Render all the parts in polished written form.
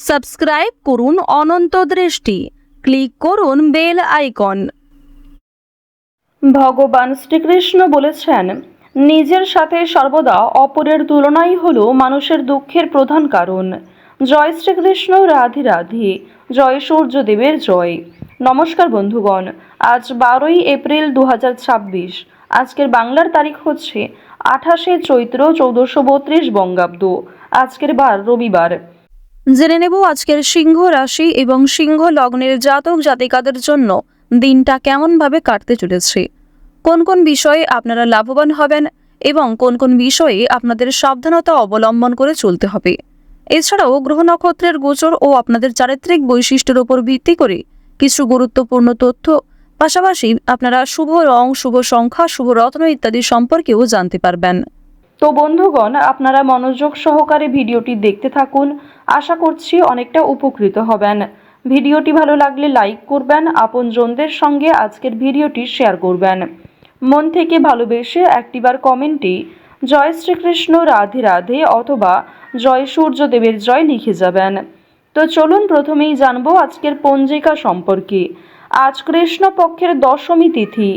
Subscribe করুন অনন্ত দৃষ্টি, click করুন বেল আইকন। ভগবান শ্রীকৃষ্ণ বলেছেন, নিজের সাথে সর্বদা অপরের তুলনাই হলো মানুষের দুঃখের প্রধান কারণ। জয় শ্রীকৃষ্ণ, রাধে রাধে, জয় সূর্যদেবের জয়। নমস্কার বন্ধুগণ, আজ 12ই এপ্রিল 2026। আজকের বাংলার তারিখ হচ্ছে 28শে চৈত্র 1432 বঙ্গাব্দ। আজকের বার রবিবার। জেনে নেব আজকের সিংহ রাশি এবং সিংহ লগ্নের জাতক জাতিকাদের জন্য দিনটা কেমনভাবে কাটতে চলেছে, কোন কোন বিষয়ে আপনারা লাভবান হবেন এবং কোন কোন বিষয়ে আপনাদের সাবধানতা অবলম্বন করে চলতে হবে। এছাড়াও গ্রহ নক্ষত্রের গোচর ও আপনাদের চারিত্রিক বৈশিষ্ট্যের উপর ভিত্তি করে কিছু গুরুত্বপূর্ণ তথ্য, পাশাপাশি আপনারা শুভ রং, শুভ সংখ্যা, শুভ রত্ন ইত্যাদি সম্পর্কেও জানতে পারবেন। তো বন্ধুগণ, আপনারা মনোযোগ সহকারে ভিডিওটি দেখতে থাকুন। আশা করছি অনেকটা উপকৃত হবেন। ভিডিওটি ভালো লাগলে লাইক করবেন, আপনজনদের সঙ্গে আজকের ভিডিওটি শেয়ার করবেন। মন থেকে ভালোবেসে একটিবার কমেন্টে জয় শ্রীকৃষ্ণ, রাধে রাধে অথবা জয় সূর্যদেবের জয় লিখে যাবেন। তো চলুন প্রথমেই জানবো আজকের পঞ্জিকা সম্পর্কে। আজ কৃষ্ণপক্ষের দশমী তিথি।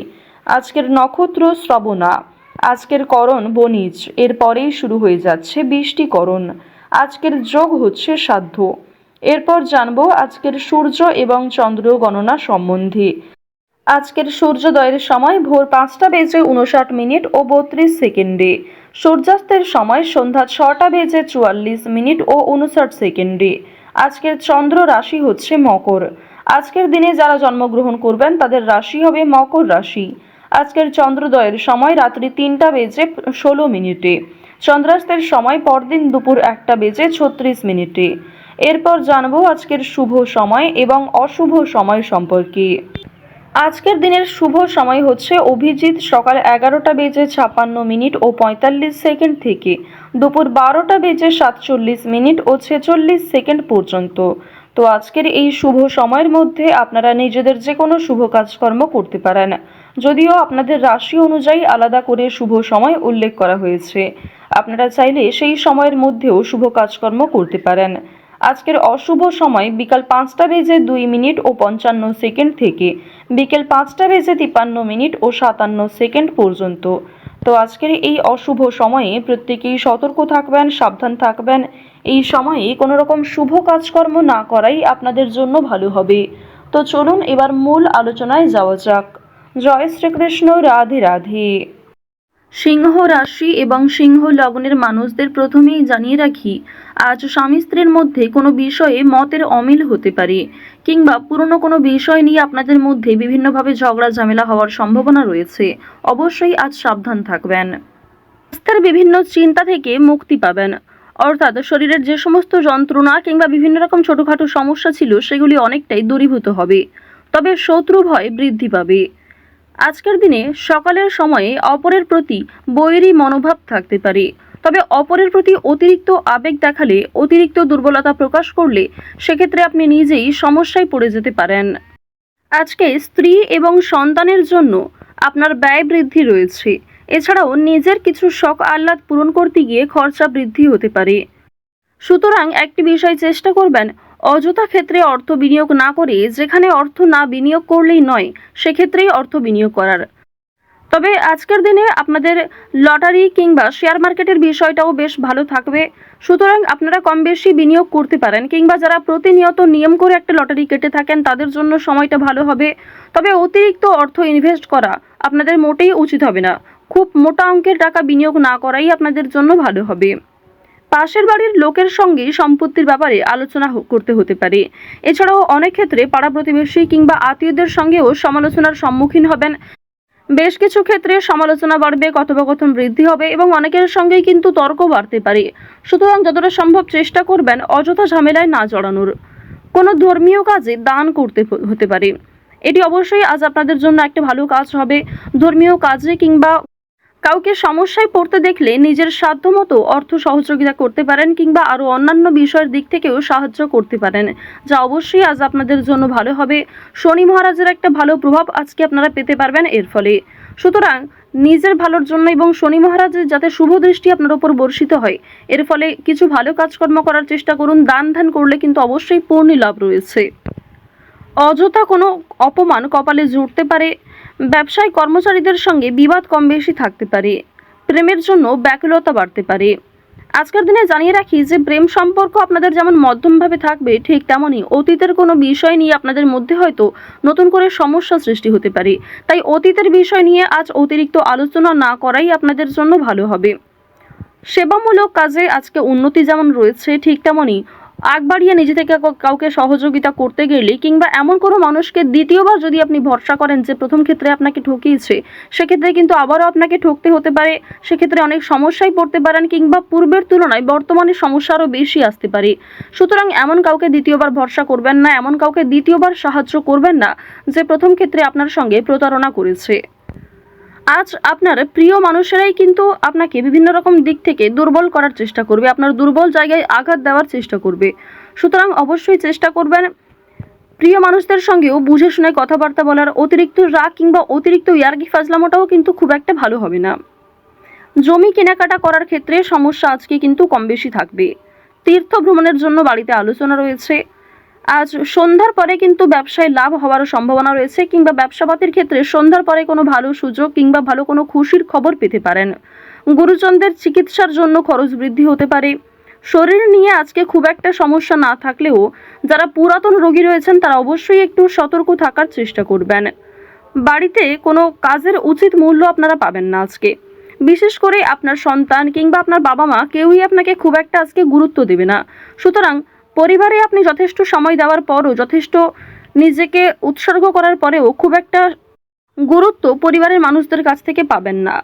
আজকের নক্ষত্র শ্রবণা। আজকের করণ বণিজ, এরপরেই শুরু হয়ে যাচ্ছে বৃষ্টিকরণ। আজকের যোগ হচ্ছে সাধ্য। এরপর জানবো আজকের সূর্য এবং চন্দ্র গণনা সম্বন্ধে। আজকের সূর্যোদয়ের সময় ভোর 5টা বেজে 59 মিনিট ও 32 সেকেন্ডে। সূর্যাস্তের সময় সন্ধ্যা 6টা বেজে 44 মিনিট ও 59 সেকেন্ডে। আজকের চন্দ্র রাশি হচ্ছে মকর। আজকের দিনে যারা জন্মগ্রহণ করবেন তাদের রাশি হবে মকর রাশি। আজকের চন্দ্রোদয়ের সময় রাত্রি 3টা বেজে 16 মিনিটে। চন্দ্রাস্তের সময় পরদিন দুপুর 1টা বেজে 36 মিনিটে। এরপর জানবো আজকের শুভ সময় এবং অশুভ সময় সম্পর্কে। আজকের দিনের শুভ সময় হচ্ছে অভিজিৎ সকাল 11টা বেজে 56 মিনিট ও 45 সেকেন্ড থেকে দুপুর 12টা বেজে 47 মিনিট ও 46 সেকেন্ড পর্যন্ত। তো আজকের এই শুভ সময়ের মধ্যে আপনারা নিজেদের যে কোনো শুভ কাজকর্ম করতে পারেন, যদিও আপনাদের রাশি অনুযায়ী আলাদা করে শুভ সময় উল্লেখ করা হয়েছে। আপনারা চাইলে সেই সময়ের মধ্যেও শুভ কাজকর্ম করতে পারেন। আজকের অশুভ সময় বিকাল 5টা বেজে 2 মিনিট ও 55 সেকেন্ড থেকে বিকেল 5টা বেজে 53 মিনিট ও 57 সেকেন্ড পর্যন্ত। তো আজকের এই অশুভ সময়ে প্রত্যেকেই সতর্ক থাকবেন, সাবধান থাকবেন। এই সময়ে কোনো রকম শুভ কাজকর্ম না করাই আপনাদের জন্য ভালো হবে। তো চলুন এবার মূল আলোচনায় যাওয়া যাক। জয় শ্রীকৃষ্ণ, রাধে রাধে। সিংহ রাশি এবং সিংহ লগ্নের মানুষদের প্রথমেই জানিয়ে রাখি, আজ স্বামী স্ত্রীর মধ্যে কোনো বিষয়ে মতের অমিল হতে পারে, কিংবা পুরনো কোনো বিষয় নিয়ে আপনাদের মধ্যে বিভিন্নভাবে ঝগড়া ঝামেলা হওয়ার সম্ভাবনা রয়েছে। অবশ্যই আজ সাবধান থাকবেন। স্বাস্থ্যের বিভিন্ন চিন্তা থেকে মুক্তি পাবেন, অর্থাৎ শরীরের যে সমস্ত যন্ত্রণা কিংবা বিভিন্ন রকম ছোটখাটো সমস্যা ছিল সেগুলি অনেকটাই দূরীভূত হবে। তবে শত্রু ভয় বৃদ্ধি পাবে। আজকের দিনে সকালের সময়ে অপরের প্রতি বৈরী মনোভাব থাকতে পারে, তবে অপরের প্রতি অতিরিক্ত আবেগ দেখালে, অতিরিক্ত দুর্বলতা প্রকাশ করলে সেক্ষেত্রে আপনি নিজেই সমস্যায় পড়ে যেতে পারেন। আজকে স্ত্রী এবং সন্তানের জন্য আপনার ব্যয় বৃদ্ধি রয়েছে। এছাড়াও নিজের কিছু শখ আহ্লাদ পূরণ করতে গিয়ে খরচা বৃদ্ধি হতে পারে। সুতরাং একটি বিষয় চেষ্টা করবেন, অযথা ক্ষেত্রে অর্থ বিনিয়োগ না করে যেখানে অর্থ না বিনিয়োগ করলেই নয় সেক্ষেত্রেই অর্থ বিনিয়োগ করার। তবে আজকের দিনে আপনাদের লটারি কিংবা শেয়ার মার্কেটের বিষয়টাও বেশ ভালো থাকবে। সুতরাং আপনারা কম বেশি বিনিয়োগ করতে পারেন, কিংবা যারা প্রতিনিয়ত নিয়ম করে একটা লটারি কেটে থাকেন তাদের জন্য সময়টা ভালো হবে। তবে অতিরিক্ত অর্থ ইনভেস্ট করা আপনাদের মোটেই উচিত হবে না। খুব মোটা অঙ্কের টাকা বিনিয়োগ না করাই আপনাদের জন্য ভালো হবে। পাশের বাড়ির লোকের সঙ্গে সম্পত্তির ব্যাপারে আলোচনা করতে হতে পারে। এছাড়াও অনেক ক্ষেত্রে পাড়া প্রতিবেশী কিংবা আত্মীয়দের সঙ্গেও সমালোচনার সম্মুখীন হবেন। বেশ কিছু ক্ষেত্রে সমালোচনা বাড়বে, কথোপকথন বৃদ্ধি হবে এবং অনেকের সঙ্গেই কিন্তু তর্ক বাড়তে পারে। সুতরাং যতটা সম্ভব চেষ্টা করবেন অযথা ঝামেলায় না জড়ানোর। কোনো ধর্মীয় কাজে দান করতে হতে পারে। এটি অবশ্যই আজ আপনাদের জন্য একটা ভালো কাজ হবে। ধর্মীয় কাজে কিংবা কাউকে সমস্যায় পড়তে দেখলে নিজের সাধ্যমতো অর্থ সহযোগিতা করতে পারেন কিংবা আরও অন্যান্য বিষয়ের দিক থেকেও সাহায্য করতে পারেন, যা অবশ্যই আজ আপনাদের জন্য ভালো হবে। শনি মহারাজের একটা ভালো প্রভাব আজকে আপনারা পেতে পারবেন এর ফলে। সুতরাং নিজের ভালোর জন্য এবং শনি মহারাজের যাতে শুভ দৃষ্টি আপনার উপর বর্ষিত হয়, এর ফলে কিছু ভালো কাজকর্ম করার চেষ্টা করুন। দান ধ্যান করলে কিন্তু অবশ্যই পূর্ণ লাভ রয়েছে। অযথা কোনো অপমান কপালে জুটতে পারে। ব্যবসায় কর্মচারীদের সঙ্গে বিবাদ কম বেশি থাকতে পারে। প্রেমের জন্য ব্যাকুলতা বাড়তে পারে। আজকের দিনে জানিয়ে রাখি যে প্রেম সম্পর্ক আপনাদের যেমন মধ্যমভাবে থাকবে, ঠিক তেমনই অতীতের কোনো বিষয় নিয়ে আপনাদের মধ্যে হয়তো নতুন করে সমস্যা সৃষ্টি হতে পারে। তাই অতীতের বিষয় নিয়ে আজ অতিরিক্ত আলোচনা না করাই আপনাদের জন্য ভালো হবে। সেবামূলক কাজে আজকে উন্নতি যেমন রয়েছে, ঠিক তেমনই আগ বাড়িয়ে নিজে থেকে কাউকে সহযোগিতা করতে গেলে কিংবা এমন কোনো মানুষকে দ্বিতীয়বার যদি আপনি ভরসা করেন যে প্রথম ক্ষেত্রে আপনাকে ঠকিয়েছে, সেক্ষেত্রে কিন্তু আবারও আপনাকে ঠকতে হতে পারে। সেক্ষেত্রে অনেক সমস্যায় পড়তে পারেন কিংবা পূর্বের তুলনায় বর্তমানে সমস্যা আরও বেশি আসতে পারে। সুতরাং এমন কাউকে দ্বিতীয়বার ভরসা করবেন না, এমন কাউকে দ্বিতীয়বার সাহায্য করবেন না যে প্রথম ক্ষেত্রে আপনার সঙ্গে প্রতারণা করেছে। আজ আপনার প্রিয় মানুষেরাই কিন্তু আপনাকে বিভিন্ন রকম দিক থেকে দুর্বল করার চেষ্টা করবে, আপনার দুর্বল জায়গায় আঘাত দেওয়ার চেষ্টা করবে। সুতরাং অবশ্যই চেষ্টা করবেন প্রিয় মানুষদের সঙ্গেও বুঝে শুনে কথাবার্তা বলার। অতিরিক্ত রাগ কিংবা অতিরিক্ত ইয়ার্কি ফাজলামোটাও কিন্তু খুব একটা ভালো হবে না। জমি কেনাকাটা করার ক্ষেত্রে সমস্যা আজকে কিন্তু কম বেশি থাকবে। তীর্থ ভ্রমণের জন্য বাড়িতে আলোচনা রয়েছে। আজ সন্ধ্যার পরে কিন্তু ব্যবসায় লাভ হওয়ার সম্ভাবনা রয়েছে কিংবা ব্যবসাপাতির ক্ষেত্রে সন্ধ্যার পরে কোনো ভালো সুযোগ কিংবা ভালো কোনো খুশির খবর পেতে পারেন। গুরুজনদের চিকিৎসার জন্য খরচ বৃদ্ধি হতে পারে। শরীর নিয়ে আজকে খুব একটা সমস্যা না থাকলেও যারা পুরাতন রোগী রয়েছেন তারা অবশ্যই একটু সতর্ক থাকার চেষ্টা করবেন। বাড়িতে কোনো কাজের উচিত মূল্য আপনারা পাবেন না আজকে। বিশেষ করে আপনার সন্তান কিংবা আপনার বাবা মা কেউই আপনাকে খুব একটা আজকে গুরুত্ব দেবে না। সুতরাং পরিবারে আপনি যথেষ্ট সময় দেওয়ার পরও, যথেষ্ট নিজেকে উৎসর্গ করার পরেও খুব একটা গুরুত্ব পরিবারের মানুষদের কাছ থেকে পাবেন না।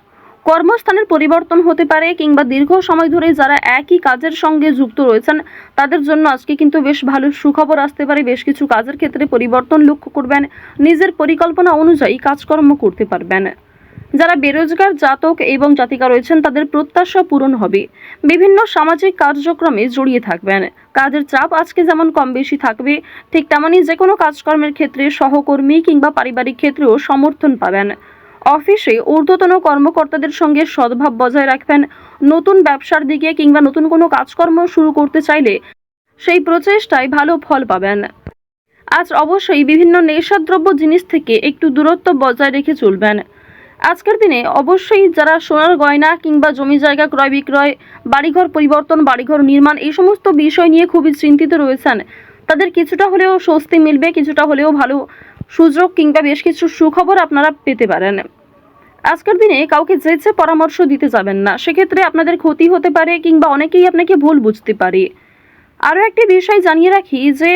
কর্মস্থানের পরিবর্তন হতে পারে কিংবা দীর্ঘ সময় ধরে যারা একই কাজের সঙ্গে যুক্ত রয়েছেন তাদের জন্য আজকে কিন্তু বেশ ভালো সুখবর আসতে পারে। বেশ কিছু কাজের ক্ষেত্রে পরিবর্তন লক্ষ্য করবেন। নিজের পরিকল্পনা অনুযায়ী কাজকর্ম করতে পারবেন। যারা বেরোজগার জাতক এবং জাতিকা রয়েছেন তাদের প্রত্যাশা পূরণ হবে। বিভিন্ন সামাজিক কার্যক্রমে জড়িয়ে থাকবেন। কাজের চাপ আজকে যেমন কম বেশি থাকবে, ঠিক তেমনই যে কোনো কাজকর্মের ক্ষেত্রে সহকর্মী কিংবা পারিবারিক ক্ষেত্রেও সমর্থন পাবেন। অফিসে ঊর্ধ্বতন কর্মকর্তাদের সঙ্গে সদ্ভাব বজায় রাখবেন। নতুন ব্যবসার দিকে কিংবা নতুন কোনো কাজকর্ম শুরু করতে চাইলে সেই প্রচেষ্টায় ভালো ফল পাবেন। আজ অবশ্যই বিভিন্ন নেশাদ্রব্য জিনিস থেকে একটু দূরত্ব বজায় রেখে চলবেন। আজকের দিনে অবশ্যই যারা সোনার গয়না কিংবা জমি জায়গা ক্রয় বিক্রয়, বাড়িঘর পরিবর্তন, বাড়িঘর নির্মাণ এই সমস্ত বিষয় নিয়ে খুবই চিন্তিত রয়েছেন, তাদের কিছুটা হলেও স্বস্তি মিলবে, কিছুটা হলেও ভালো সুযোগ কিংবা বেশ কিছু সুখবর আপনারা পেতে পারেন। আজকের দিনে কাউকে যেচে পরামর্শ দিতে যাবেন না, সেক্ষেত্রে আপনাদের ক্ষতি হতে পারে কিংবা অনেকেই আপনাকে ভুল বুঝতে পারে। আরও একটি বিষয় জানিয়ে রাখি যে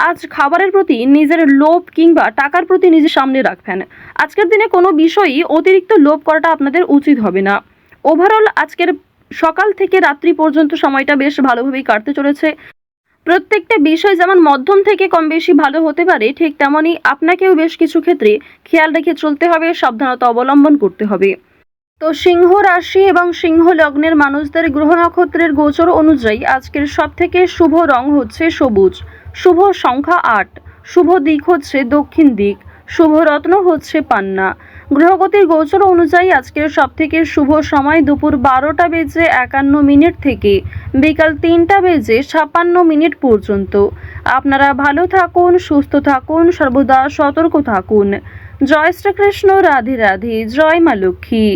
আজ খাবারের প্রতি নিজের লোভ কিংবা টাকার প্রতি নিজের সামনে রাখবেন। আজকের দিনে কোনো বিষয়ই অতিরিক্ত লোভ করাটা আপনাদের উচিত হবে না। ওভারঅল আজকের সকাল থেকে রাত্রি পর্যন্ত সময়টা বেশ ভালোভাবেই কাটতে চলেছে। প্রত্যেকটা বিষয় যেমন মধ্যম থেকে কম বেশি ভালো হতে পারে, ঠিক তেমনই আপনাকেও বেশ কিছু ক্ষেত্রে খেয়াল রেখে চলতে হবে, সাবধানতা অবলম্বন করতে হবে। তো সিংহ রাশি এবং সিংহ লগ্নের মানুষদের গ্রহ নক্ষত্রের গোচর অনুযায়ী আজকের সবথেকে শুভ রং হচ্ছে সবুজ, শুভ সংখ্যা 8, শুভ দিক হচ্ছে দক্ষিণ দিক, শুভ রত্ন হচ্ছে পান্না। গ্রহগতির গোচর অনুযায়ী আজকের সবথেকে শুভ সময় দুপুর 12:51 থেকে বিকাল 3:56 পর্যন্ত। আপনারা ভালো থাকুন, সুস্থ থাকুন, সর্বদা সতর্ক থাকুন। জয় শ্রীকৃষ্ণ, রাধে রাধে, জয় মা লক্ষ্মী।